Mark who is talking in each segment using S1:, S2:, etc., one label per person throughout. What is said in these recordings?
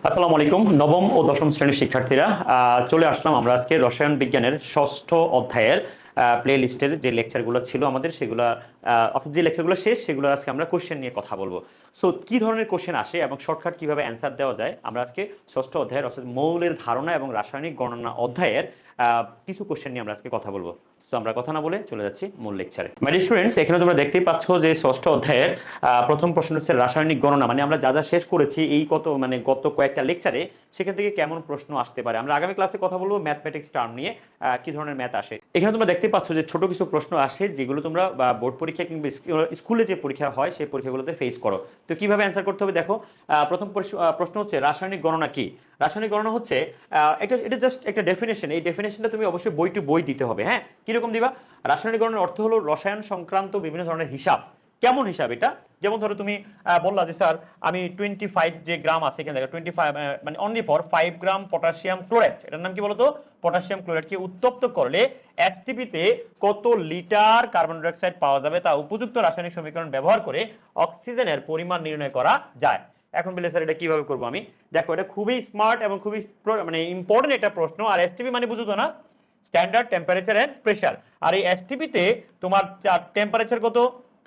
S1: আসসালামু আলাইকুম। নবম ও দশম শ্রেণীর শিক্ষার্থীরা, চলে আসলাম আমরা আজকে রসায়ন বিজ্ঞানের ষষ্ঠ অধ্যায়ের প্লে লিস্টের যে লেকচারগুলো ছিল আমাদের সেগুলো, অর্থাৎ যে লেকচারগুলো শেষ সেগুলো আজকে আমরা কোশ্চেন নিয়ে কথা বলবো। সো কি ধরনের কোশ্চেন আসে এবং শর্টকাট কিভাবে অ্যান্সার দেওয়া যায়, আমরা আজকে ষষ্ঠ অধ্যায়ের অর্থাৎ মৌলের ধারণা এবং রাসায়নিক গণনা অধ্যায়ের কিছু কোশ্চেন নিয়ে আমরা আজকে কথা বলবো। তো আমরা কথা না বলে চলে যাচ্ছি মূল লেকচারে। মাই স্টুডেন্টস, এখানে তোমরা দেখতেই পাচ্ছ যে ষষ্ঠ অধ্যায়ের প্রথম প্রশ্ন হচ্ছে রাসায়নিক গণনা, মানে আমরা যা যা শেষ করেছি এই গত কয়েকটা লেকচারে সেখান থেকে কেমন প্রশ্ন আসতে পারে। আমরা আগামী ক্লাসে কথা বলবো ম্যাথমেটিক্স টার্ম নিয়ে, কি ধরনের ম্যাথ আসে। এখানে তোমরা দেখতে পাচ্ছ যে ছোট কিছু প্রশ্ন আসে যেগুলো তোমরা বোর্ড পরীক্ষা কিংবা স্কুলে যে পরীক্ষা হয় সেই পরীক্ষাগুলোতে ফেস করো। তো কিভাবে অ্যান্সার করতে হবে দেখো। প্রথম প্রশ্ন হচ্ছে রাসায়নিক গণনা কি। রাসায়নিক গণনা হচ্ছে এটা জাস্ট একটা ডেফিনেশন। এই ডেফিনেশনটা তুমি অবশ্যই বই টু বই দিতে হবে। হ্যাঁ, কিরকম দিবা? রাসায়নিক গণনার অর্থ হলো রসায়ন সংক্রান্ত বিভিন্ন ধরনের হিসাব। কেমন হিসাব এটা? যেমন ধরো তুমি বললা যে স্যার আমি 25 যে গ্রাম আছে এখানে দেখো 25, মানে only for 5 gram potassium chloride, এটার নাম কি বলতো? পটাশিয়াম ক্লোরাইডকে উত্তপ্ত করলে এসটিপিতে কত লিটার কার্বন ডাই অক্সাইড পাওয়া যাবে তা উপযুক্ত রাসায়নিক সমীকরণ ব্যবহার করে অক্সিজেনের পরিমাণ নির্ণয় করা যায়। এখন বলে স্যার এটা কিভাবে করবো আমি? দেখো, এটা খুবই স্মার্ট এবং খুবই মানে ইম্পর্টেন্ট একটা প্রশ্ন। আর এসটিপি মানে বুঝো তো না, স্ট্যান্ডার্ড টেম্পারেচার এন্ড প্রেসার। আর এই এসটিপিতে তোমার টেম্পারেচার কত,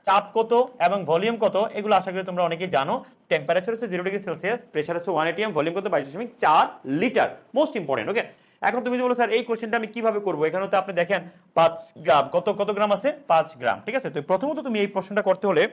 S1: চাপ কত এবং ভলিউম কত, এগুলো আশা করি তোমরা অনেকেই জানো। টেম্পারেচার হচ্ছে 0°C, প্রেসার হচ্ছে 1 atm, ভলিউম কত 22.4 লিটার। Most important. ওকে, এখন তুমি বলো স্যার এই কোশ্চেনটা আমি কিভাবে করবো? এখানে তো আপনি দেখেন 5 গ্রাম, কত কত গ্রাম আছে? 5 গ্রাম। ঠিক আছে, তো প্রথমত তুমি এই প্রশ্নটা করতে হলে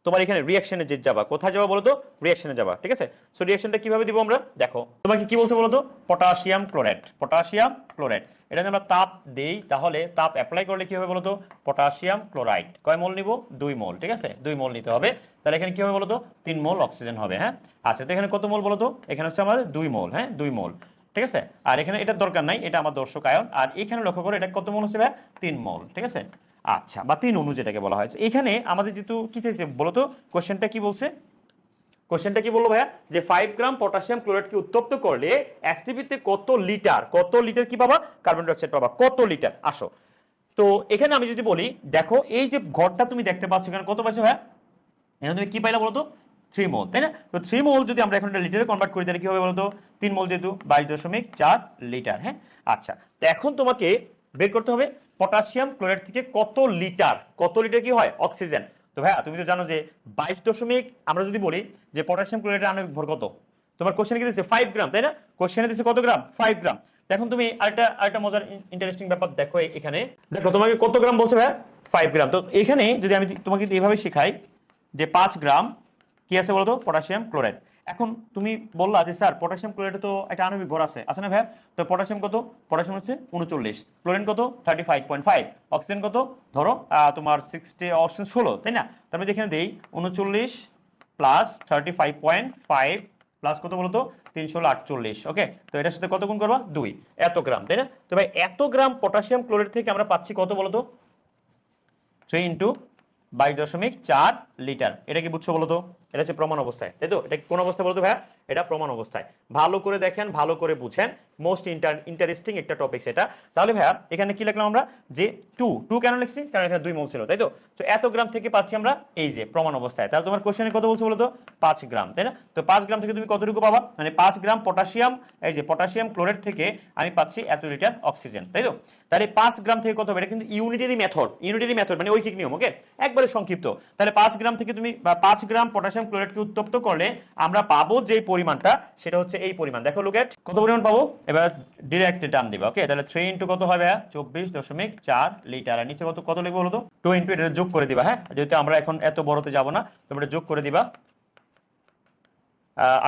S1: তোমার এখানে রিঅ্যাকশনে যে যাবা, কোথায় যাবা বলো তো? রিঅ্যাকশনে যাবা। ঠিক আছে, সো রিঅ্যাকশনটা কিভাবে দিব আমরা দেখো। তোমাকে কি বলছে বলো তো? Potassium chloride, potassium chloride. এটা যদি আমরা তাপ দেই তাহলে তাপ অ্যাপ্লাই করলে কি হবে বলো তো? পটাশিয়াম ক্লোরাইড কয় মোল নিব? 2 মোল। ঠিক আছে, 2 মোল নিতে হবে। তাহলে এখানে কি হবে বলো তো? 3 মোল অক্সিজেন হবে। হ্যাঁ, আচ্ছা, তো এখানে কত মোল বলো তো? এখানে হচ্ছে আমাদের 2 মোল। হ্যাঁ, 2 মোল। ঠিক আছে, আর এখানে এটার দরকার নাই, এটা আমার দর্শক আয়ন। আর এখানে লক্ষ্য করো এটা কত মোল হচ্ছে ভাই? 3 মোল। ঠিক আছে, আচ্ছা, বা 3 অণু যেটাকে বলা হয়েছে। এখানে আমাদের যেহেতু কি চাইছে বলতো, কোশ্চেনটা কি বলছে? কোশ্চেনটা কি বললো ভাইয়া? যে 5 গ্রাম পটাশিয়াম ক্লোরাইডকে উত্তপ্ত করলে এসটিপিতে কত লিটার, কত লিটার কি পাবা? কার্বন ডাই অক্সাইড পাবা। কত লিটার? আসো, তো এখানে আমি যদি বলি দেখো, এই যে ঘরটা তুমি দেখতে পাচ্ছ এখানে কত পাচ্ছ ভাইয়া? এখানে তুমি কি পাইলা বলতো? 3 মোল, তাই না? তো 3 মোল যদি আমরা এখন লিটারে কনভার্ট করি তাহলে কি হবে বলতো? 3 মোল যেহেতু 22.4 লিটার। হ্যাঁ, আচ্ছা, তো এখন তোমাকে বের করতে হবে পটাশিয়াম ক্লোরাইড থেকে কত লিটার, কত লিটার কি হয় অক্সিজেন। তো ভাইয়া তুমি তো জানো যে 22 আমরা যদি বলি যে পটাশিয়াম ক্লোরাইডের আণবিক ভর কত, তোমার কোশ্চেনে কি দিচ্ছে? 5 গ্রাম, তাই না? কোশ্চেনে দিচ্ছে কত গ্রাম? 5 গ্রাম। এখন তুমি আরেকটা মজার ইন্টারেস্টিং ব্যাপার দেখো। এখানে দেখো তোমাকে কত গ্রাম বলছে ভাইয়া? 5 গ্রাম। তো এখানে যদি আমি তোমাকে এইভাবে শেখাই যে 5 গ্রাম কি আছে বলতো? Potassium chloride. এখন তুমি বললা যে স্যার পটাশিয়াম ক্লোরাইডে তো একটা আণবিক ভর আছে না ভাইয়া? তো পটাশিয়াম কত? পটাশিয়াম হচ্ছে 39, ক্লোরিন কত? 35.5, অক্সিজেন কত? ধরো তোমার 60, অক্সিজেন 16, তাই না? তার মধ্যে এখানে দেই 39 প্লাস 35.5 প্লাস কত বলতো? 348। ওকে, তো এটার সাথে কত গুণ করবা? 2, এত গ্রাম, তাই না? তো ভাই এত গ্রাম পটাশিয়াম ক্লোরাইড থেকে আমরা পাচ্ছি কত বলতো? 3 ইন্টু 22.4 লিটার। এটা কি বুঝছো বলো তো? এটা হচ্ছে প্রমাণ অবস্থায়, তাই তো? এটা কোন অবস্থায় বলতো ভাইয়া? এটা প্রমাণ অবস্থায়। ভালো করে দেখেন, ভালো করে বুঝেন, মোস্ট ইন্টারেস্টিং একটা টপিক সেটা। তাহলে ভাইয়া এখানে কি লিখলাম আমরা? যে 2 কেন লিখছি? কারণ এখানে 2 মোল ছিল, তাই তো? তো এত গ্রাম থেকে পাচ্ছি আমরা এই যে প্রমাণ অবস্থায়। তাহলে তোমার কোশ্চেনে কত বলছো বলো তো? 5 গ্রাম, তাই না? তো 5 গ্রাম থেকে তুমি কতটুকু পাবা? মানে 5 গ্রাম পটাশিয়াম, এই যে পটাশিয়াম ক্লোরাইড থেকে আমি পাচ্ছি এত লিটার অক্সিজেন, তাই তো? তাহলে 5 গ্রাম থেকে কত হবে? এটা কিন্তু ইউনিটারি মেথড, মানে ঐকিক নিয়ম। ওকে, একবারে সংক্ষিপ্ত। তাহলে 5 গ্রাম থেকে তুমি 5 গ্রাম পটাশিয়াম ক্লোরাইডকে উত্তপ্ত করলে আমরা পাবো যে পরিমাণটা, সেটা হচ্ছে এই পরিমাণ। দেখো লুক এট কত পরিমাণ পাবো। এবার ডিরেক্ট টার্ম দিবা। ওকে, তাহলে 3 ইনটু কত হবে? 24.4 লিটার। আর নিচে কত কত লিখবো বলো তো? 2 ইনটু এটা যোগ করে দিবা। হ্যাঁ, যেহেতু আমরা এখন এত বড়তে যাব না, তোমরা যোগ করে দিবা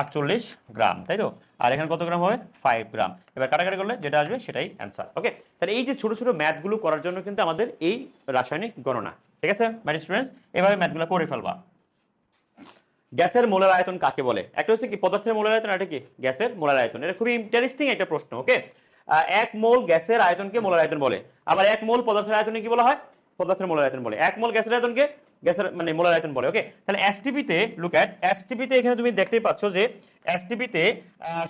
S1: 48 গ্রাম, তাই তো? আর এখানে কত গ্রাম হবে? 5 গ্রাম। এবার কাটাকাটি করলে যেটা আসবে সেটাই অ্যান্সার। ওকে, তাহলে এই যে ছোট ছোট ম্যাথগুলো করার জন্য কিন্তু আমাদের এই রাসায়নিক গণনা। ঠিক আছে মাই স্টুডেন্টস, এভাবে ম্যাথগুলো করে ফেলবা। গ্যাসের মোলার আয়তন কাকে বলে? একটা হচ্ছে কি পদার্থের মোলার আয়তন, আর একটা কি গ্যাসের মোলার আয়তন। এটা খুবই ইন্টারেস্টিং একটা প্রশ্ন। ওকে, 1 মোল গ্যাসের আয়তনকে মোলার আয়তন বলে। আবার 1 মোল পদার্থের আয়তনে কি বলা হয়? পদার্থের মোলার আয়তন বলে। 1 মোল গ্যাসের আয়তনকে গ্যাসের মানে মোলার আয়তন বলে। ওকে, তাহলে এসটিপিতে লুক এট এসটিপিতে এখানে তুমি দেখতেই পাচ্ছ যে এসটিপিতে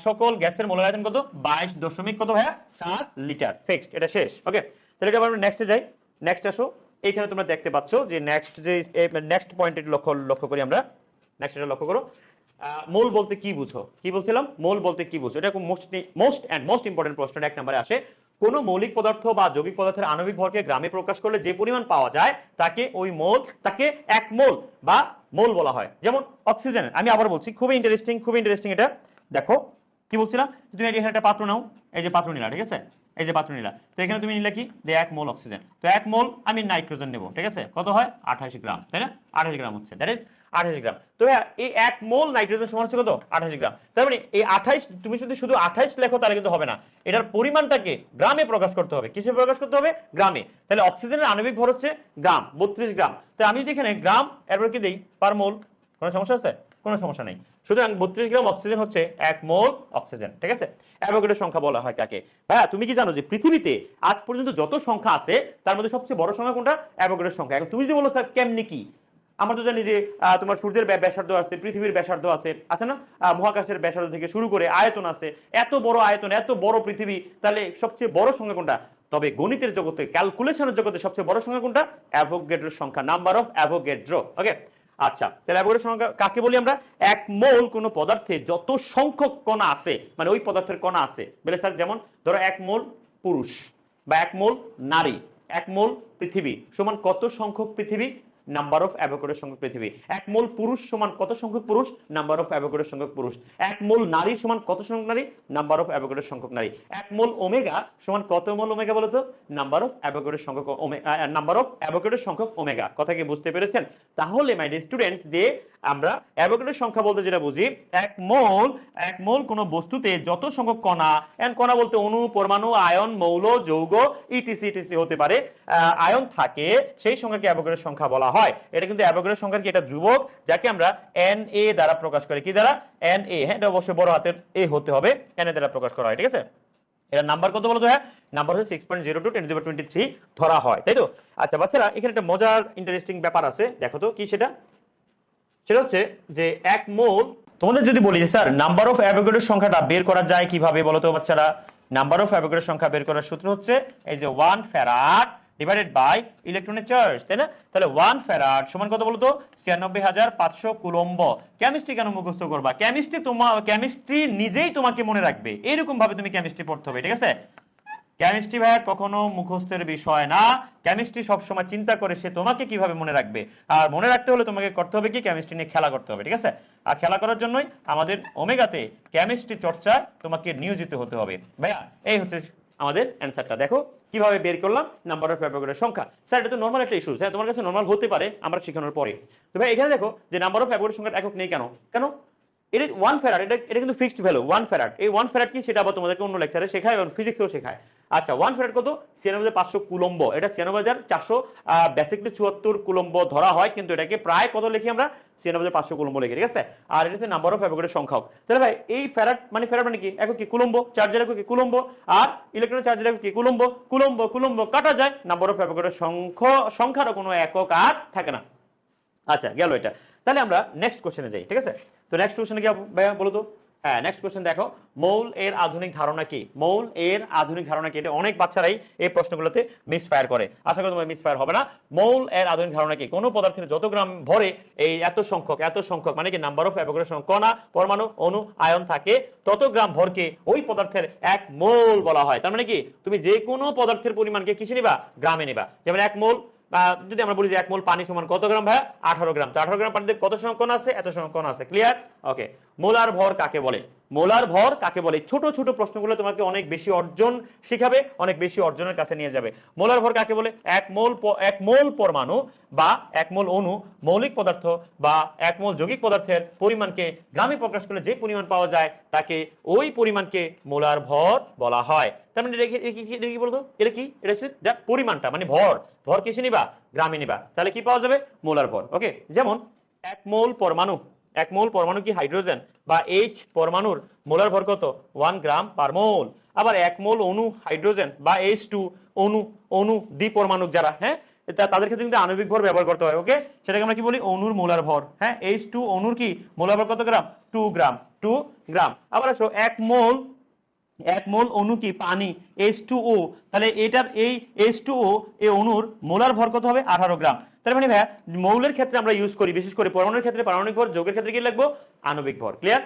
S1: সকল গ্যাসের মোলার আয়তন কত? 22 কত ভাইয়া? 4 লিটার। ফিক্সড, এটা শেষ। ওকে, তাহলে এটা আমরা নেক্সটে যাই। নেক্সট আসো। এইখানে তোমরা দেখতে পাচ্ছ যে নেক্সট পয়েন্টে লক্ষ্য করি আমরা। নেক্সট এটা লক্ষ্য করো। মোল বলতে কি বুঝো? কি বলছিলাম? মোল বলতে কি বুঝো? এটা মোস্ট ইম্পর্টেন্ট প্রশ্ন, এক নম্বরে আসে। কোন মৌলিক পদার্থ বা যৌগিক পদার্থের আণবিক ভরকে গ্রামে প্রকাশ করলে যে পরিমাণ পাওয়া যায় তাকে তাকে এক মোল বা মোল বলা হয়। যেমন অক্সিজেন, আমি আবার বলছি, খুবই ইন্টারেস্টিং এটা। দেখো কি বলছিলাম, তুমি এখানে একটা পাত্র নাও, এই যে পাত্র নিলা, ঠিক আছে, এই যে পাত্র নিলা, তো এখানে তুমি নিলে কি, যে 1 মোল অক্সিজেন, তো 1 মোল আমি নাইট্রোজেন নেব, ঠিক আছে, কত হয় 28 গ্রাম, তাই না? 28 গ্রাম হচ্ছে, দ্যাট ইজ 28 গ্রাম। তো এই 1 মোল নাইট্রোজেন সমান হচ্ছে কত? 28 গ্রাম। তার মানে এই 28, তুমি যদি শুধু 28 লেখো তাহলে কিন্তু হবে না, এটার পরিমাণটাকে গ্রামে প্রকাশ করতে হবে। কিসে প্রকাশ করতে হবে? গ্রামে। তাহলে অক্সিজেনের আণবিক ভর হচ্ছে গ্রাম, 32 গ্রাম। তো আমি যদি এখানে গ্রাম এরপর কি দেই, পার মোল, কোনো সমস্যা আছে? কোনো সমস্যা নেই। সুতরাং 32 গ্রাম অক্সিজেন হচ্ছে 1 মোল অক্সিজেন, ঠিক আছে। অ্যাভোগাড্রোর সংখ্যা বলা হয় কাকে? ভাইয়া তুমি কি জানো যে পৃথিবীতে আজ পর্যন্ত যত সংখ্যা আছে তার মধ্যে সবচেয়ে বড় সংখ্যা কোনটা? অ্যাভোগাড্রোর সংখ্যা। এখন তুমি যদি বলো স্যার কেমনি কি, আমরা তো জানি যে তোমার সূর্যের ব্যাসার্ধ আছে, পৃথিবীর ব্যাসার্ধ আছে না, মহাকাশের ব্যাসার্ধ থেকে শুরু করে আয়তন আছে, এত বড় আয়তন, এত বড় পৃথিবী, তাহলে সবচেয়ে বড় সংখ্যা কোনটা? তবে গণিতের জগতে, ক্যালকুলেশনের জগতে সবচেয়ে বড় সংখ্যা কোনটা? অ্যাভোগাড্রোর সংখ্যা, নাম্বার অফ অ্যাভোগাড্রো। ওকে, আচ্ছা, তাহলে অ্যাভোগাড্রোর সংখ্যা কাকে বলি আমরা? 1 মোল কোন পদার্থে যত সংখ্যক কণা আছে, মানে ওই পদার্থের কণা আছে, বলে স্যার যেমন ধরো 1 মোল পুরুষ বা 1 মোল নারী, 1 মোল পৃথিবী সমান কত সংখ্যক পৃথিবী? নাম্বার অফ অ্যাভোগাড্রোর সংখ্যক পৃথিবী। 1 মোল পুরুষ সমান কত সংখ্যক পুরুষ? নাম্বার অফ অ্যাভোগাড্রোর সংখ্যক পুরুষ। 1 মোল নারী সমান কত সংখ্যক নারী? নাম্বার অফ অ্যাভোগাড্রোর সংখ্যক নারী। 1 মোল ওমেগা সমান কত মোল ওমেগা বলো তো? নাম্বার অফ অ্যাভোগাড্রোর সংখ্যক নাম্বার অফ অ্যাভোগাড্রোর সংখ্যক ওমেগা। কথা কি বুঝতে পেরেছেন? তাহলে মাই ডিয়ার স্টুডেন্টস, যে আমরা অ্যাভোগাড্রোর সংখ্যা বলতে যেটা বুঝি, 1 মোল কোন বস্তুতে যত সংখ্যক কণা, এন্ড কণা বলতে অণু, পরমাণু, আয়ন, মৌল, যৌগ ইটিসি হতে পারে, আয়ন থাকে, সেই সংখ্যাকে অ্যাভোগাড্রোর সংখ্যা বলা হয়। এটা কিন্তু অ্যাভোগাড্রোর সংখ্যার কি এটা ধ্রুবক, যাকে আমরা Na দ্বারা প্রকাশ করি। কি দ্বারা? Na, হ্যাঁ, এটা অবশ্যই বড় হাতের এ হতে হবে, Na দ্বারা প্রকাশ করা হয়, ঠিক আছে। এটা নাম্বার কত বলো তো? হ্যাঁ, নাম্বার হচ্ছে 6.02 × 1023 ধরা হয়, তাই তো? আচ্ছা বাচ্চারা, এখানে একটা মজার ইন্টারেস্টিং ব্যাপার আছে, দেখো তো কি সেটা। সেটা হচ্ছে যে 1 মোল, তোমাদের যদি বলি যে স্যার নাম্বার অফ অ্যাভোগাড্রোর সংখ্যাটা বের করা যায় কিভাবে বলো তো বাচ্চারা? নাম্বার অফ অ্যাভোগাড্রোর সংখ্যা বের করার সূত্র হচ্ছে এই যে 1 ফ্যারাড ডিভাইডেড বাই ইলেকট্রনের চার্জ, তাই না? তাহলে 1 ফ্যারাড সমান কত বলো তো? 96,500 কুলম্ব। কেমিস্ট্রি কেন মুখস্থ করবা? কেমিস্ট্রি নিজেই তোমাকে মনে রাখবে, এরকম ভাবে তুমি কেমিস্ট্রি পড়তে হবে, ঠিক আছে? কেমিস্ট্রি ভাইয়া কখনো মুখস্থের বিষয় না। কেমিস্ট্রি সবসময় চিন্তা করে সে তোমাকে কিভাবে মনে রাখবে, আর মনে রাখতে হলে তোমাকে করতে হবে কি? কেমিস্ট্রি নিয়ে খেলা করতে হবে, ঠিক আছে? আর খেলা করার জন্যই আমাদের ওমেগাতে কেমিস্ট্রি চর্চায় তোমাকে নিয়োজিত হতে হবে। ভাইয়া এই হচ্ছে আমাদের অ্যান্সারটা। দেখো কিভাবে বের করলাম নাম্বার অফ অ্যাভোগাড্রোর সংখ্যা। স্যার এটা তো নরমাল একটা ইস্যু, হ্যাঁ, তোমার কাছে নরমাল হতে পারে আমরা শেখানোর পরে। তো ভাই এখানে দেখো যে নাম্বার অফ অ্যাভোগাড্রোর সংখ্যার একক নেই কেন? কেন? এটা 1 ফ্যারাড, এটা কিন্তু ফিক্সড ভ্যালু 1 ফ্যারাড। এই 1 ফ্যারাড কি সেটা আবার তোমাদেরকে অন্য লেকচারে শেখায় এবং ফিজিক্সেও শেখায়। আচ্ছা, 1 ফ্যারাড কত? 96,500 কুলম্ব। এটা 96,400 বেসিকলি 74 কুলম্ব ধরা হয়, কিন্তু এটাকে প্রায় কত লিখি আমরা? 96,500 কুলম্ব লিখি, ঠিক আছে? আর এটা হচ্ছে নাম্বার অফ অ্যাভোগাড্রোর সংখ্যা। তাহলে ভাই এই ফ্যারাড মানে কি? একক কি? কুলম্ব। চার্জের একক কি? কুলম্ব। আর ইলেকট্রন চার্জের একক কি? কুলম্ব। কুলম্ব কাটা যায়, নাম্বার অফ অ্যাভোগাড্রোর সংখ্যারও কোনো একক আর থাকে না। আচ্ছা, গেল এটা। তাহলে আমরা নেক্সট কোশ্চেনে যাই, ঠিক আছে? তো নেক্সট কোশ্চেনে কি ভাইয়া বলো তো? হ্যাঁ, নেক্সট কোশ্চেন দেখো, মৌল এর আধুনিক ধারণা কি? মৌল এর আধুনিক ধারণা কি? এটা অনেক বাচ্চারাই এই প্রশ্নগুলোতে মিসফায়ার করে, আশা করি তোমার মিসফায়ার হবে না। মৌল এর আধুনিক ধারণা কি? কোন পদার্থের যত গ্রাম ভরে এই এত সংখ্যক মানে কি নাম্বার অফ অ্যাভোগাড্রোর সংখ্যা, কণা, পরমাণু, অণু, আয়ন থাকে, তত গ্রাম ভরকে ওই পদার্থের 1 মোল বলা হয়। তার মানে কি তুমি যে কোনো পদার্থের পরিমাণকে কিসে নিবা? গ্রামে নিবা। যেমন 1 মোল, যদি আমরা বলি যে 1 মোল পানি সমান কত গ্রাম ভাইয়া? 18 গ্রাম। তো 18 গ্রাম পানিতে কত সংখ্যক আছে? এত সংখ্যক আছে। ক্লিয়ার? ওকে। মোলার ভর কাকে বলে? মোলার ভর কাকে বলে? ছোট ছোট প্রশ্নগুলো তোমাকে অনেক বেশি অর্জন শিখাবে, অনেক বেশি অর্জনের কাছে নিয়ে যাবে। মোলার ভর কাকে বলে? 1 মোল পরমাণু বা 1 মোল অণু, মৌলিক পদার্থ বা 1 মোল যৌগিক পদার্থের পরিমাণকে গ্রামে প্রকাশ করলে যে পরিমাণ পাওয়া যায় তাকে ওই পরিমাণকে মোলার ভর বলা হয়। তার মানে এটা কি বলতো? এটা কি? এটা হচ্ছে যা পরিমাণটা, মানে ভর কিসে নিবা? গ্রামে নিবা। তাহলে কি পাওয়া যাবে? মোলার ভর। ওকে, যেমন 1 মোল পরমাণু কি হাইড্রোজেন বা H পরমাণুর মোলার ভর কত? 1 গ্রাম পার মোল। আবার 1 মোল অণু হাইড্রোজেন বা H2 অণু দ্বিপরমাণু যারা, হ্যাঁ, তাদের ক্ষেত্রে কিন্তু আণবিক ভর ব্যবহার করতে হয়। ওকে, সেটাকে আমরা কি বলি? অণুর মোলার ভর। হ্যাঁ, H2 অণুর কি মোলার ভর কত গ্রাম? 2 গ্রাম। আবার আসো 1 মোল এক মোল অণু কি পানি H2O, তাহলে এটার এই H2O এই অণুর মোলার ভর কত হবে 18 গ্রাম। তার মানে ভাইয়া মৌলের ক্ষেত্রে আমরা ইউজ করি, বিশেষ করে পরমাণুর ক্ষেত্রে পারমাণবিক ভর, যৌগের ক্ষেত্রে কি লিখবো আণবিক ভর। ক্লিয়ার?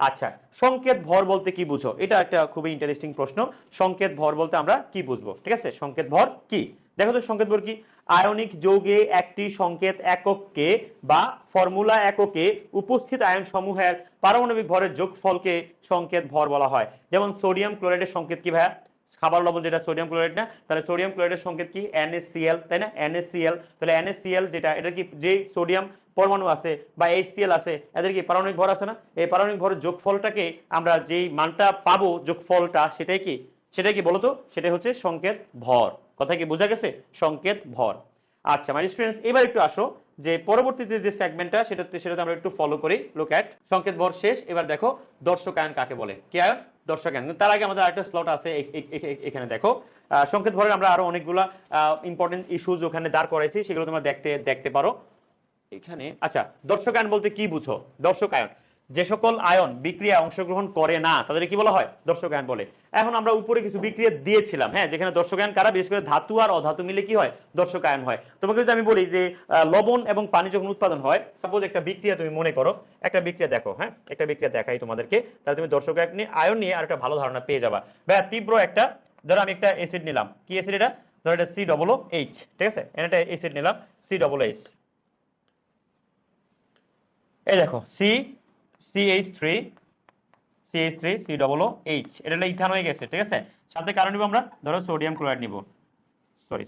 S1: আচ্ছা, সংকেত ভর বলতে কি বুঝো? এটা একটা খুবই ইন্টারেস্টিং প্রশ্ন। সংকেত ভর বলতে আমরা কি বুঝবো? ঠিক আছে, সংকেত ভর কি দেখো তো। সংকেত ভর কি? আয়নিক যৌগে একটি সংকেত এককে বা ফর্মুলা এককে উপস্থিত আয়ন সমূহের পারমাণবিক ভরের যোগফলকে সংকেত ভর বলা হয়। যেমন সোডিয়াম ক্লোরাইডের সংকেত কি ভাইয়া? খাবার লবণ যেটা সোডিয়াম ক্লোরাইড না, তাহলে সোডিয়াম ক্লোরাইডের সংকেত কি NaCl, তাই না? NaCl, তাহলে NaCl যেটা, এটা কি যে সোডিয়াম পরমাণু আছে বা HCl আছে, এদের কি পারমাণবিক ভর আছে না? এই পারমাণবিক ভরের যোগফলটাকে আমরা যেই মানটা পাবো যোগফলটা, সেটাই কি বলতো? সেটাই হচ্ছে সংকেত ভর। কথা কি বোঝা গেছে? সংকেত ভর। আচ্ছা মাই স্টুডেন্টস, এবার একটু আসো যে পরবর্তীতে যে সেগমেন্টটা সেটাতে আমরা একটু ফলো করি। লুক অ্যাট, সংকেত ভর শেষ, এবার দেখো দর্শকায়ন কাকে বলে। কি আয়ন? দর্শকায়ন। তার আগে আমাদের আরেকটা স্লট আছে এখানে দেখো। সংকেত ভরের আমরা আরো অনেকগুলা ইম্পর্টেন্ট ইস্যুজ ওখানে দাঁড় করাইছি, সেগুলো তোমরা দেখতে পারো এখানে। আচ্ছা, দর্শকায়ন বলতে কি বুঝো? দর্শকায়ন, যে সকল আয়ন বিক্রিয়া অংশগ্রহণ করে না তাদের কি বলা হয়? দর্শকায়ন বলে। এখন আমরা উপরে কিছু বিক্রিয়া দিয়েছিলাম, হ্যাঁ, যেখানে দর্শকায়ন কারা? বিশেষ করে ধাতু আর অধাতু মিলে কি হয়? দর্শকায়ন হয়। তোমাকে যদি আমি বলি যে লবণ এবং পানি যখন উৎপাদন হয়, সাপোজ একটা বিক্রিয়া তুমি মনে করো, একটা বিক্রিয়া দেখো, হ্যাঁ, একটা বিক্রিয়া দেখাই তোমাদেরকে, তাহলে তুমি দর্শকায়ন নিয়ে আয়ন নিয়ে আর একটা ভালো ধারণা পেয়ে যাবা। ভাইয়া তীব্র একটা, ধরো আমি একটা অ্যাসিড নিলাম, কি অ্যাসিড এটা? ধরো এটা COOH, ঠিক আছে, এটা অ্যাসিড নিলাম COOH। এই দেখো CH3 COOH, এটা হলো ইথান হয়ে গেছে, ঠিক আছে। সাথে কারণ নিব আমরা, ধরো সোডিয়াম ক্লোরাইড নিব,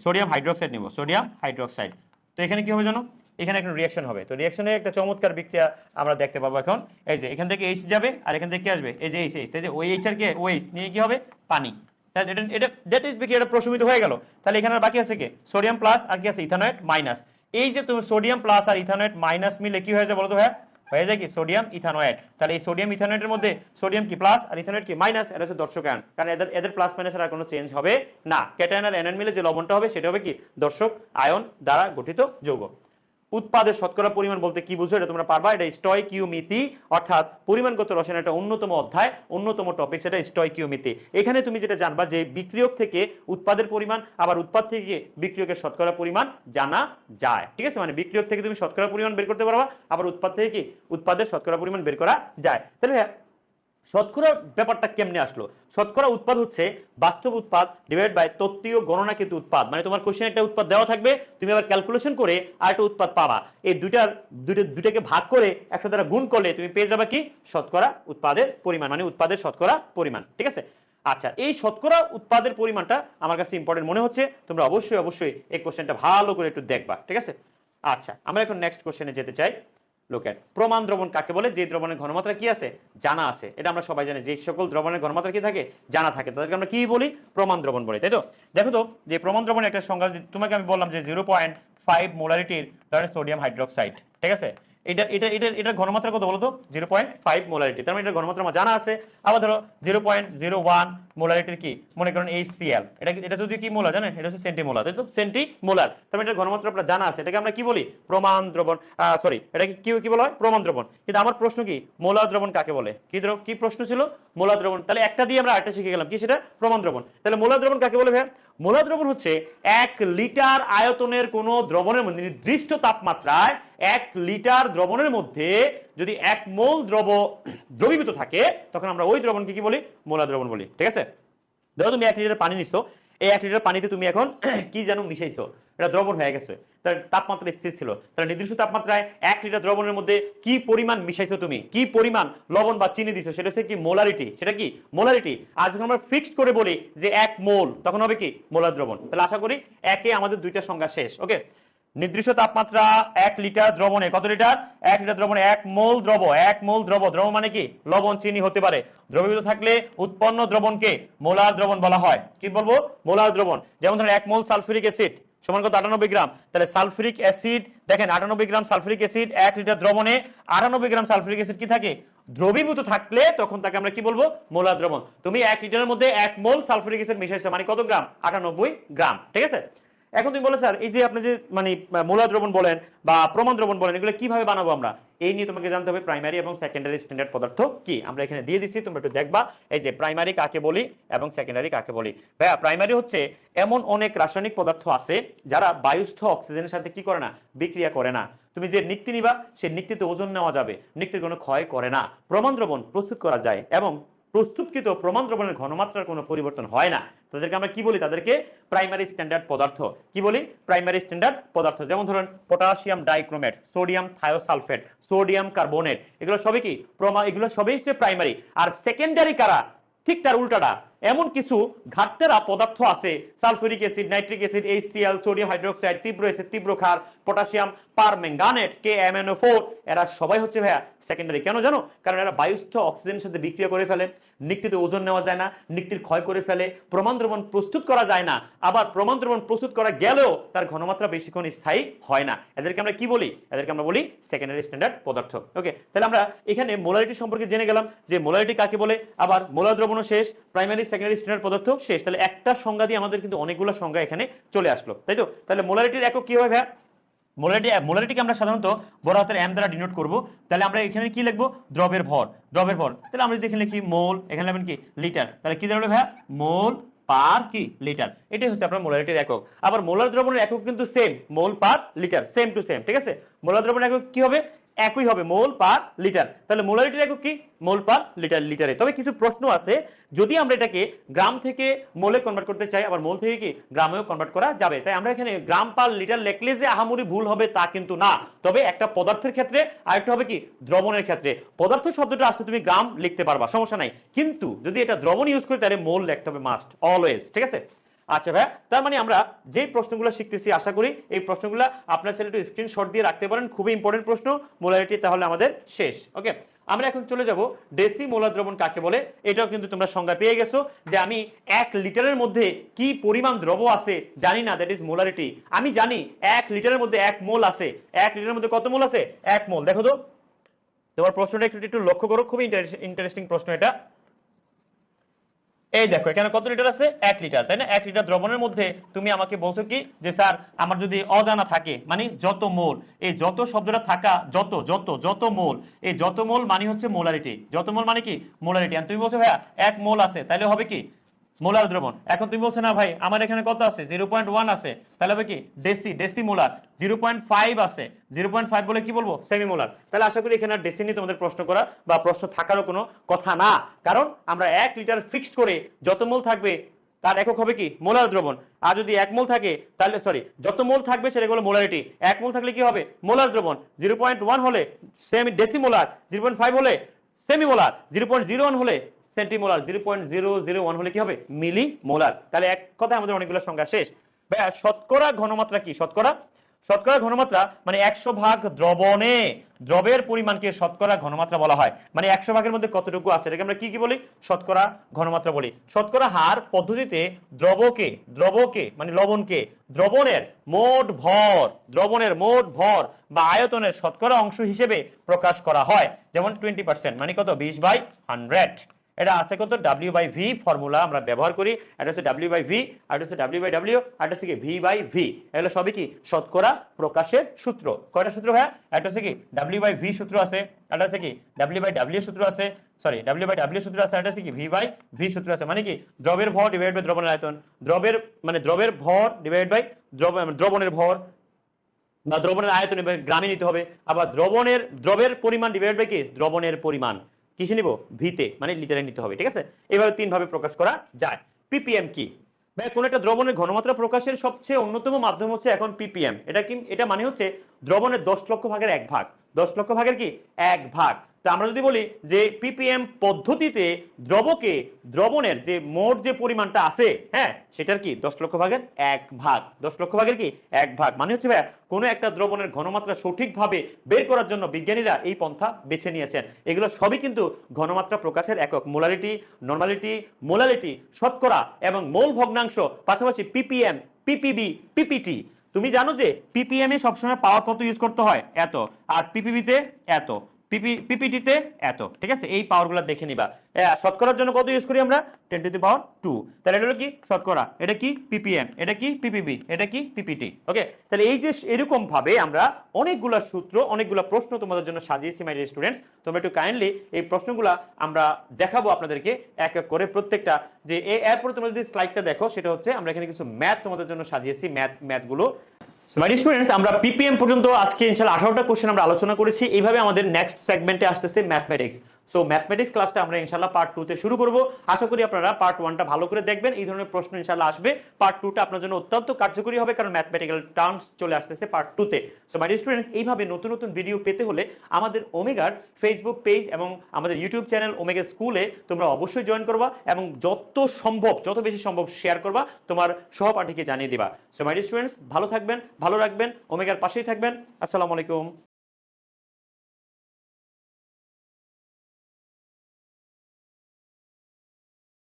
S1: সোডিয়াম হাইড্রোক্সাইড নিব, সোডিয়াম হাইড্রোক্সাইড। তো এখানে কি হবে জানো? এখানে একটা রিঅ্যাকশন হবে। তো রিঅ্যাকশনে একটা চমৎকার বিক্রিয়া আমরা দেখতে পাবো এখন। এই যে এখান থেকে H যাবে আর এখান থেকে কি আসবে? এই যে H, তাই যে OH আর কে OH নিয়ে কি হবে? পানি। তাহলে এটা দ্যাট ইজ বিক্রিয়াটা প্রশমিত হয়ে গেল। তাহলে এখানে বাকি আছে কে? সোডিয়াম প্লাস আর কি আছে? ইথানয়েড মাইনাস। এই যে তুমি সোডিয়াম প্লাস আর ইথানয়েড মাইনাস মিলে কি হয়ে যায় বলো তো ভাইয়া? হয়ে যায় কি? সোডিয়াম ইথানয়েড। তাহলে এই সোডিয়াম ইথানয়েডের মধ্যে সোডিয়াম কি প্লাস আর ইথানয়েড কি মাইনাস, এটা হচ্ছে দর্শকায়ন। কারণ এদের প্লাস মাইনাসের আর কোনো চেঞ্জ হবে না। ক্যাটায়ন আর অ্যানায়ন মিলে যে লবণটা হবে সেটা হবে কি? দর্শক আয়ন দ্বারা গঠিত যৌগ। উৎপাদের শতকরা পরিমাণ বলতে কি বুঝো? এটা তোমরা পারবা। এটা স্টয়কিওমিতি, অর্থাৎ পরিমাণগত রসায়নের একটা অন্যতম অধ্যায়, অন্যতম টপিক, সেটা স্টয়কিওমিতি। এখানে তুমি যেটা জানবা যে বিক্রিয়ক থেকে উৎপাদের পরিমাণ, আবার উৎপাদ থেকে বিক্রিয়কের শতকরা পরিমাণ জানা যায়, ঠিক আছে। মানে বিক্রিয়ক থেকে তুমি শতকরা পরিমাণ বের করতে পারবা, আবার উৎপাদ থেকে কি উৎপাদের শতকরা পরিমাণ বের করা যায়। তাহলে শতকরা ব্যাপারটা কেমনে আসলো? শতকরা উৎপাদ হচ্ছে বাস্তব উৎপাদ ডিভাইড বাই তত্ত্বীয় গণনাকৃত উৎপাদ। মানে তোমার কোশ্চেনে একটা উৎপাদ দেওয়া থাকবে, তুমি আবার ক্যালকুলেশন করে আর একটা উৎপাদ পাবা। এই দুইটাকে ভাগ করে 100 দ্বারা গুণ করলে তুমি পেয়ে যাবে কি? শতকরা উৎপাদের পরিমাণ, মানে উৎপাদের শতকরা পরিমাণ, ঠিক আছে। আচ্ছা, এই শতকরা উৎপাদের পরিমাণটা আমার কাছে ইম্পর্টেন্ট মনে হচ্ছে। তোমরা অবশ্যই এই কোশ্চেনটা ভালো করে একটু দেখবা, ঠিক আছে। আচ্ছা, আমরা এখন নেক্সট কোশ্চেনে যেতে চাই। লুক এট, প্রমাণ দ্রবণ কাকে বলে? যে দ্রবণের ঘনমাত্রা কি আছে? জানা আছে। এটা আমরা সবাই জানি, যে সকল দ্রবণের ঘনমাত্রা কি থাকে? জানা থাকে, তাদেরকে আমরা কি বলি? প্রমাণ দ্রবণ বলি, তাই তো। দেখো তো, যে প্রমাণ দ্রবণের একটা সংজ্ঞা তোমাকে আমি বললাম যে 0.5 মোলারিটির ধরেন সোডিয়াম হাইড্রোক্সাইড, ঠিক আছে। এটার ঘনমাত্রা কত বলতো? 0.5 মোলারিটি। তার মানে এটার ঘনমাত্রা আমার জানা আছে। আবার ধরো 0.01 মোলারিটির কি মনে করেন HCl, এটা যদি কি মোলার জানেন? এটা হচ্ছে সেন্টিমোলার, তাই তো, সেন্টিমোলার। তার মানে এটার ঘনমাত্রা আপনার জানা আছে। এটাকে আমরা কি বলি? প্রমাণ দ্রবণ। সরি, এটাকে কি বলা হয়? প্রমাণ দ্রবণ। কিন্তু আমার প্রশ্ন কি, মোলার দ্রবণ কাকে বলে? কি প্রশ্ন ছিল? মোলার দ্রবণ। তাহলে একটা দিয়ে আমরা আরেকটা শিখে গেলাম, কি সেটা? প্রমাণ দ্রবণ। তাহলে মোলার দ্রবণ কাকে বলে ভাই? মোলার দ্রবণ হচ্ছে 1 লিটার আয়তনের কোন দ্রবণের মধ্যে নির্দিষ্ট তাপমাত্রায় 1 লিটার দ্রবণের মধ্যে যদি 1 মোল দ্রবীভূত থাকে, তখন আমরা ওই দ্রবণকে কি বলি? মোলার দ্রবণ বলি, ঠিক আছে। ধরো তুমি 1 লিটার পানি নিছো, এই 1 লিটার পানিতে তুমি এখন কি যেন মিশাইছো, এটা দ্রবণ হয়ে গেছে। তার তাপমাত্রা স্থির ছিল, তাহলে নির্দিষ্ট তাপমাত্রায় 1 লিটার দ্রবণের মধ্যে কি পরিমাণ মিশাইছো তুমি, কি পরিমাণ লবণ বা চিনি দিছো, সেটা হচ্ছে কি? মোলারিটি। সেটা কি? মোলারিটি। আর যখন আমরা ফিক্সড করে বলি যে 1 মোল, তখন হবে কি? মোলার দ্রবণ। তাহলে আশা করি একে আমাদের দুইটা সংজ্ঞা শেষ। ওকে, নির্দিষ্ট তাপমাত্রা 1 লিটার দ্রবণে কত লিটার? 1 লিটার দ্রবণে 1 মোল দ্রব। 1 মোল দ্রব মানে কি? লবণ চিনি হতে পারে। দ্রবীভূত থাকলে উৎপন্ন দ্রবণকে মোলার দ্রবণ বলা হয়। কি বলবো? মোলার দ্রবণ। যেমন ধরেন 1 মোল সালফিউরিক অ্যাসিড সমান কত? 98 গ্রাম। তাহলে সালফিউরিক অ্যাসিড, দেখেন 98 গ্রাম সালফিউরিক অ্যাসিড 1 লিটার দ্রবণে 98 গ্রাম সালফিউরিক অ্যাসিড কি থাকে? দ্রবীভূত থাকলে তখন তাকে আমরা কি বলবো? মোলার দ্রবণ। তুমি 1 লিটারের মধ্যে 1 মোল সালফিউরিক অ্যাসিড মিশাইছো, মানে কত গ্রাম? 98 গ্রাম, ঠিক আছে। এখন তুমি বলো স্যার এই যে আপনি যে মানে মোলার দ্রবণ বলেন বা প্রমাণ দ্রবণ বলেন, এগুলো কিভাবে বানাবো আমরা, এই নিয়ে তোমাকে জানতে হবে প্রাইমারি এবং সেকেন্ডারি স্ট্যান্ডার্ড পদার্থ কি। আমরা এখানে দিয়ে দিচ্ছি, তোমরা একটু দেখবা এই যে প্রাইমারি কাকে বলি এবং সেকেন্ডারি কাকে বলি। ভাইয়া প্রাইমারি হচ্ছে এমন অনেক রাসায়নিক পদার্থ আছে যারা বায়ুস্থ অক্সিজেনের সাথে কি করে না, বিক্রিয়া করে না। তুমি যে নিক্তি নিবা সেই নিক্তিতে ওজন নেওয়া যাবে, নিক্তির কোনো ক্ষয় করে না। প্রমাণ দ্রবণ প্রস্তুত করা যায় এবং প্রস্তুতকৃত প্রমাণ দ্রবণের ঘনমাত্রার কোনো পরিবর্তন হয় না। তাদেরকে আমরা কি বলি, তাদেরকে প্রাইমারি স্ট্যান্ডার্ড পদার্থ। কি বলি, প্রাইমারি স্ট্যান্ডার্ড পদার্থ। যেমন ধরুন potassium dichromate, sodium thiosulphate, sodium carbonate, এগুলো সবই কি এগুলো সবই হচ্ছে প্রাইমারি। আর সেকেন্ডারি কারা, ঠিক তার উল্টাটা। এমন কিছু ঘাটতেরা পদার্থ আছে, sulphuric acid, nitric acid, HCl, sodium hydroxide, তীব্র অ্যাসিড, তীব্র ক্ষার, পটাশিয়াম পারম্যাঙ্গানেট, KMnO4, এরা সবাই হচ্ছে ভাইয়া সেকেন্ডারি। কেন জানো? কারণ এরা বায়ুস্থ অক্সিজেনের সাথে বিক্রিয়া করে ফেলে, নিক্তিতে ওজন নেওয়া যায় না, নিক্তির ক্ষয় করে ফেলে, প্রমাণ দ্রবণ প্রস্তুত করা যায় না। আবার প্রমাণ দ্রবণ প্রস্তুত করা গেলেও তার ঘনমাত্রা বেশিক্ষণ স্থায়ী হয় না। এদেরকে আমরা কি বলি, এদেরকে আমরা বলি সেকেন্ডারি স্ট্যান্ডার্ড পদার্থ। ওকে, তাহলে আমরা এখানে মোলারিটি সম্পর্কে জেনে গেলাম যে মোলারিটি কাকে বলে, আবার মোলার দ্রবণও শেষ, প্রাইমারি সেকেন্ডারি স্ট্যান্ডার্ড পদার্থ শেষ। তাহলে একটা সংজ্ঞা দিয়ে আমাদের কিন্তু অনেকগুলো সংজ্ঞা এখানে চলে আসলো, তাই তো? তাহলে মোলারিটির একক কি হবে ভাইয়া? মোলারিটিকে আমরা সাধারণত বড় হাতের এম দ্বারা ডিনোট করব। তাহলে আমরা এখানে কি লিখবো, দ্রবের ভর, দ্রবের ভর। তাহলে আমরা যদি এখানে লিখি মোল, এখানে লিখবেন কি লিটার, তাহলে কি দাঁড়ালো ভাইয়া, মোল পার কি লিটার। এটাই হচ্ছে আপনার মোলারিটির একক। আবার মোলার দ্রবণের একক কিন্তু same, mole per litre, same to same, ঠিক আছে? মোলার দ্রবণের একক কি হবে, একই হবে, মোল পার লিটার। তাহলে মোলারিটির একক কি, মোল পার লিটার, লিটারে। তবে কিছু প্রশ্ন আছে, যদি আমরা এটাকে গ্রাম থেকে মোলে কনভার্ট করতে চাই, আবার মোল থেকে কি গ্রামেও কনভার্ট করা যাবে। তাই আমরা এখানে গ্রাম পার লিটার লিখলে যে আহামরি ভুল হবে তা কিন্তু না। তবে একটা পদার্থের ক্ষেত্রে আর একটা হবে কি দ্রবণের ক্ষেত্রে। পদার্থ শব্দটা আসলে তুমি গ্রাম লিখতে পারবা, সমস্যা নাই, কিন্তু যদি এটা দ্রবণ ইউজ করি তাহলে মোল লিখতে হবে মাস্ট, অলওয়েজ, ঠিক আছে? আচ্ছা ভাই, তার মানে আমরা যে প্রশ্নগুলো শিখতেছি, আশা করি এই প্রশ্নগুলো আপনার ছেলে একটু স্ক্রিনশট দিয়ে রাখতে পারেন, খুবই ইম্পর্টেন্ট প্রশ্ন। মোলারিটি তাহলে আমাদের শেষ। ওকে, আমরা এখন চলে যাব ডেসি মোলার দ্রবণ কাকে বলে। এটাও কিন্তু তোমরা সংজ্ঞা পেয়ে গেছো যে আমি 1 লিটারের মধ্যে কি পরিমাণ দ্রব আছে জানি না, দ্যাট ইজ মোলারিটি। আমি জানি 1 লিটারের মধ্যে 1 মোল আছে। 1 লিটারের মধ্যে কত মোল আছে, 1 মোল। দেখো তো তোমার প্রশ্নটা একটু লক্ষ্য করো, খুবই ইন্টারেস্টিং প্রশ্ন এটা। এই দেখো এখানে কত লিটার আছে, 1 লিটার, তাই না? 1 লিটার দ্রবণের মধ্যে তুমি আমাকে বলছো কি যে স্যার আমার যদি অজানা থাকে, মানে যত মোল, এই যত শব্দটা থাকা, যত যত যত মোল, এই যত মোল মানে হচ্ছে মোলারিটি। যত মোল মানে কি মোলারিটি। আর তুমি বলছো ভাইয়া 1 মোল আছে, তাহলে হবে কি মোলার দ্রবণ। এখন তুমি বলছো না ভাই আমার এখানে কত আছে, 0.1 আছে, তাহলে হবে কি ডেসি, ডেসি মোলার। 0.5 আছে, 0.5 বলে কি বলবো, সেমি মোলার। তাহলে আশা করি এখানে আর ডেসি নিয়ে তোমাদের প্রশ্ন করা বা প্রশ্ন থাকারও কোনো কথা না, কারণ আমরা 1 লিটার ফিক্সড করে যত মোল থাকবে তার একক হবে কি মোলার দ্রবণ। আর যদি 1 মোল থাকে তাহলে যত মোল থাকবে সেটা হলো মোলারিটি। 1 মোল থাকলে কি হবে, মোলার দ্রবণ। 0.1 হলে সেমি ডেসি মোলার, 0.5 হলে সেমি মোলার, 0.01 হলে সেন্টিমোলার, 0.001 হলে কি হবে, মিলি মোলার। তাহলে এক কথায় আমাদের অনেকগুলো সংখ্যা শেষ। ভাইয়া শতকরা ঘনমাত্রা কি, শতকরা শতকরা ঘনমাত্রা মানে 100 ভাগ দ্রবণে দ্রবের পরিমাণকে শতকরা ঘনমাত্রা বলা হয়। মানে 100 ভাগের মধ্যে কতটুকু আছে এটাকে আমরা কি বলি, শতকরা ঘনমাত্রা বলি। শতকরা হার পদ্ধতিতে দ্রবকে মানে লবণকে দ্রবণের মোট ভর, দ্রবণের মোট ভর বা আয়তনের শতকরা অংশ হিসেবে প্রকাশ করা হয়। যেমন 20%, মানে কত, 20/100। এটা আছে কত, W/V ফর্মুলা আমরা ব্যবহার করি। এটা হচ্ছে W/V, আর এটা হচ্ছে W/W, আর এটা হচ্ছে কি V/V। এগুলো সবই কি শতকরা প্রকাশের সূত্র। কয়টা সূত্র ভাইয়া, এটা হচ্ছে কি W/V সূত্র আছে, এটা হচ্ছে কি W/W সূত্র আছে, W/W সূত্র আছে, এটা হচ্ছে কি V/V সূত্র আছে। মানে কি দ্রবের ভর ডিভাইড বাই দ্রবণের আয়তন, দ্রবের ভর ডিভাইড বাই দ্রবণের ভর বা দ্রবণের আয়তন গ্রামে নিতে হবে। আবার দ্রবের পরিমাণ ডিভাইড বাই কি দ্রবণের পরিমাণ কিসে নিব, ভিতে, মানে লিটারে নিতে হবে, ঠিক আছে? এভাবে 3 ভাবে প্রকাশ করা যায়। পিপিএম কি ভাই, কোন একটা দ্রবণের ঘনমাত্রা প্রকাশের সবচেয়ে অন্যতম মাধ্যম হচ্ছে এখন পিপিএম। এটা কি, এটা মানে হচ্ছে দ্রবণের 10 লক্ষ ভাগের 1 ভাগ, 10 লক্ষ ভাগের কি 1 ভাগ। তো আমরা যদি বলি যে পিপিএম পদ্ধতিতে দ্রবণের যে মোট যে পরিমাণটা আছে, হ্যাঁ, সেটার কি 10 লক্ষ ভাগের 1 ভাগ, 10 লক্ষ ভাগের কি 1 ভাগ। মানে হচ্ছে ভাই কোনো একটা দ্রবণের ঘনমাত্রা সঠিকভাবে বের করার জন্য বিজ্ঞানীরা এই পন্থা বেছে নিয়েছেন। এগুলো সবই কিন্তু ঘনমাত্রা প্রকাশের একক। মোলারিটি, নরমালিটি, মোলালিটি, শতকরা এবং মোল ভগ্নাংশ, পাশাপাশি পিপিএম, পিপিবি, পিপিটি। তুমি জানো যে পিপিএম এ সবসময় পাওয়ার কত ইউজ করতে হয়, এত, আর পিপিবি তে এত। পিপিটিতে এত, ঠিক আছে? এই পাওয়ারগুলো দেখে নিবা। শতকরার জন্য কত ইউজ করি আমরা? 10⁻²। তাহলে এটা হলো কি শতকরা, এটা কি পিপিএম, এটা কি পিপিবি, এটা কি পিপিটি। ওকে, তাহলে এই যে এরকম ভাবে আমরা অনেকগুলা সূত্র, অনেকগুলা প্রশ্ন তোমাদের জন্য সাজিয়েছি মাই ডিয়ার স্টুডেন্টস। তোমরা একটু কাইন্ডলি এই প্রশ্নগুলা আমরা দেখাবো আপনাদেরকে এক এক করে প্রত্যেকটা। যে এরপরে তোমরা যদি স্লাইডটা দেখো, সেটা হচ্ছে আমরা এখানে কিছু ম্যাথ তোমাদের জন্য সাজিয়েছি, ম্যাথগুলো। মাই ডিয়ার স্টুডেন্টস, আমরা পিপিএম পর্যন্ত আজকে ইনশাআল্লাহ 18টা কোশ্চেন আমরা আলোচনা করেছি। এইভাবে আমাদের নেক্সট সেগমেন্টে আসতেছে ম্যাথমেটিক্স। সো ম্যাথমেটিক্স ক্লাসটা আমরা ইনশাআল্লাহ পার্ট 2 তে শুরু করব। আশা করি আপনারা পার্ট 1টা ভালো করে দেখবেন, এই ধরনের প্রশ্ন ইনশাআল্লাহ আসবে। পার্ট 2টা আপনার জন্য অত্যন্ত কার্যকরী হবে, কারণ ম্যাথমেটিক্যাল টার্মস চলে আসতেছে পার্ট 2 তে। সো মাই ডিয়ার স্টুডেন্টস, এইভাবে নতুন নতুন ভিডিও পেতে হলে আমাদের ওমেগার ফেসবুক পেজ এবং আমাদের ইউটিউব চ্যানেল ওমেগা স্কুলে তোমরা অবশ্যই জয়েন করবা এবং যত সম্ভব, যত বেশি সম্ভব শেয়ার করবা, তোমার সহপাঠীকে জানিয়ে দিবা। সো মাই ডিয়ার স্টুডেন্টস, ভালো থাকবেন, ভালো রাখবেন, ওমেগার পাশেই থাকবেন। আসসালামু আলাইকুম।